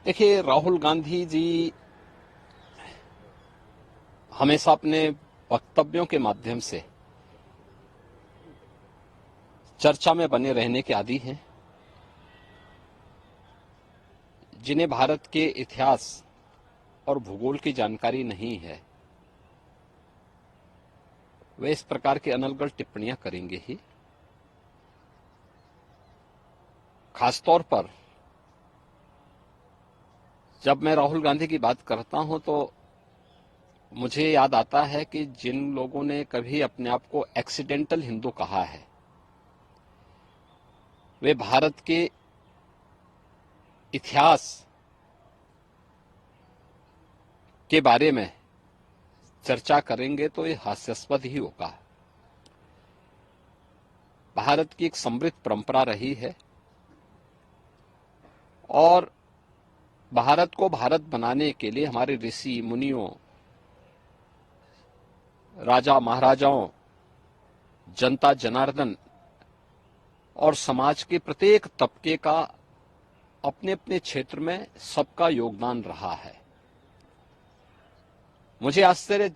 देखिए, राहुल गांधी जी हमेशा अपने वक्तव्यों के माध्यम से चर्चा में बने रहने के आदी हैं। जिन्हें भारत के इतिहास और भूगोल की जानकारी नहीं है, वे इस प्रकार की अनर्गल टिप्पणियां करेंगे ही। खासतौर पर जब मैं राहुल गांधी की बात करता हूं तो मुझे याद आता है कि जिन लोगों ने कभी अपने आप को एक्सीडेंटल हिंदू कहा है, वे भारत के इतिहास के बारे में चर्चा करेंगे तो ये हास्यास्पद ही होगा। भारत की एक समृद्ध परंपरा रही है और भारत को भारत बनाने के लिए हमारे ऋषि मुनियों, राजा महाराजाओं, जनता जनार्दन और समाज के प्रत्येक तबके का अपने अपने क्षेत्र में सबका योगदान रहा है। मुझे आश्चर्य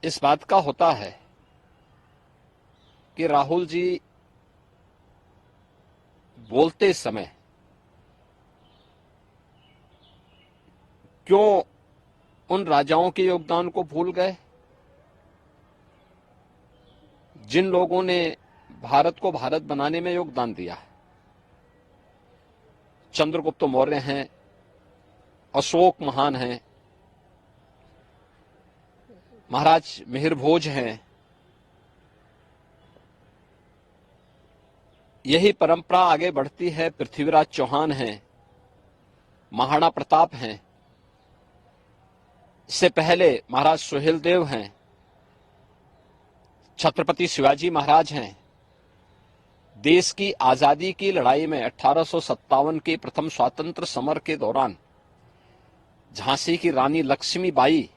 इस बात का होता है कि राहुल जी बोलते समय क्यों उन राजाओं के योगदान को भूल गए जिन लोगों ने भारत को भारत बनाने में योगदान दिया है। चंद्रगुप्त मौर्य हैं, अशोक महान हैं, महाराज मिहिर भोज हैं। यही परंपरा आगे बढ़ती है। पृथ्वीराज चौहान हैं, महाराणा प्रताप हैं, इससे पहले महाराज सुहेलदेव हैं, छत्रपति शिवाजी महाराज हैं। देश की आजादी की लड़ाई में 1857 के प्रथम स्वातंत्र समर के दौरान झांसी की रानी लक्ष्मीबाई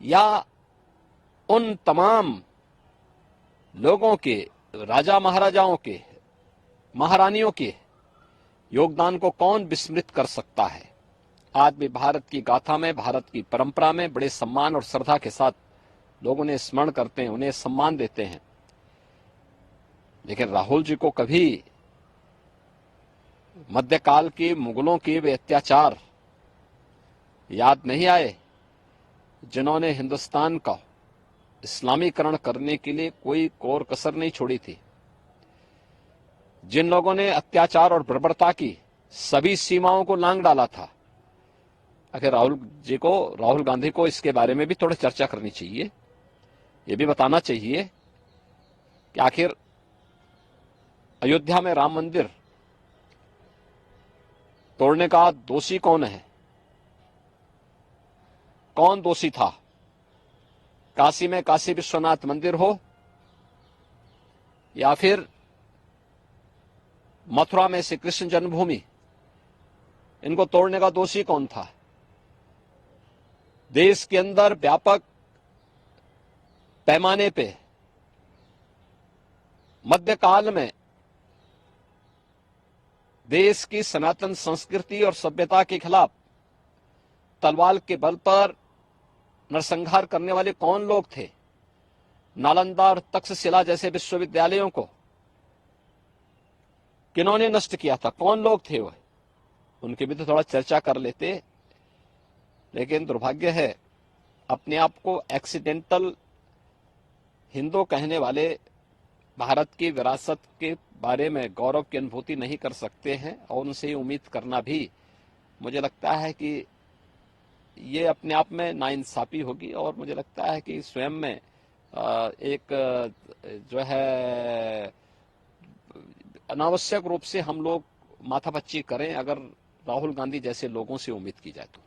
या उन तमाम लोगों के, राजा महाराजाओं के, महारानियों के योगदान को कौन विस्मृत कर सकता है। आज भी भारत की गाथा में, भारत की परंपरा में बड़े सम्मान और श्रद्धा के साथ लोग उन्हें स्मरण करते हैं, उन्हें सम्मान देते हैं। लेकिन राहुल जी को कभी मध्यकाल के मुगलों के वे अत्याचार याद नहीं आए जिन्होंने हिंदुस्तान का इस्लामीकरण करने के लिए कोई कोर कसर नहीं छोड़ी थी। जिन लोगों ने अत्याचार और बर्बरता की सभी सीमाओं को लांघ डाला था। आखिर राहुल गांधी को इसके बारे में भी थोड़ी चर्चा करनी चाहिए। ये भी बताना चाहिए कि आखिर अयोध्या में राम मंदिर तोड़ने का दोषी कौन है, कौन दोषी था। काशी में काशी विश्वनाथ मंदिर हो या फिर मथुरा में श्री कृष्ण जन्मभूमि, इनको तोड़ने का दोषी कौन था। देश के अंदर व्यापक पैमाने पे मध्यकाल में देश की सनातन संस्कृति और सभ्यता के खिलाफ तलवार के बल पर नरसंहार करने वाले कौन लोग थे। नालंदा और तक्षशिला जैसे विश्वविद्यालयों को किन्होंने नष्ट किया था, कौन लोग थे वह, उनकी भी तो थोड़ा चर्चा कर लेते। लेकिन दुर्भाग्य है, अपने आप को एक्सीडेंटल हिंदू कहने वाले भारत की विरासत के बारे में गौरव की अनुभूति नहीं कर सकते हैं और उनसे उम्मीद करना भी मुझे लगता है कि ये अपने आप में नाइंसाफी होगी। और मुझे लगता है कि स्वयं में एक जो है अनावश्यक रूप से हम लोग माथापच्ची करें अगर राहुल गांधी जैसे लोगों से उम्मीद की जाए तो।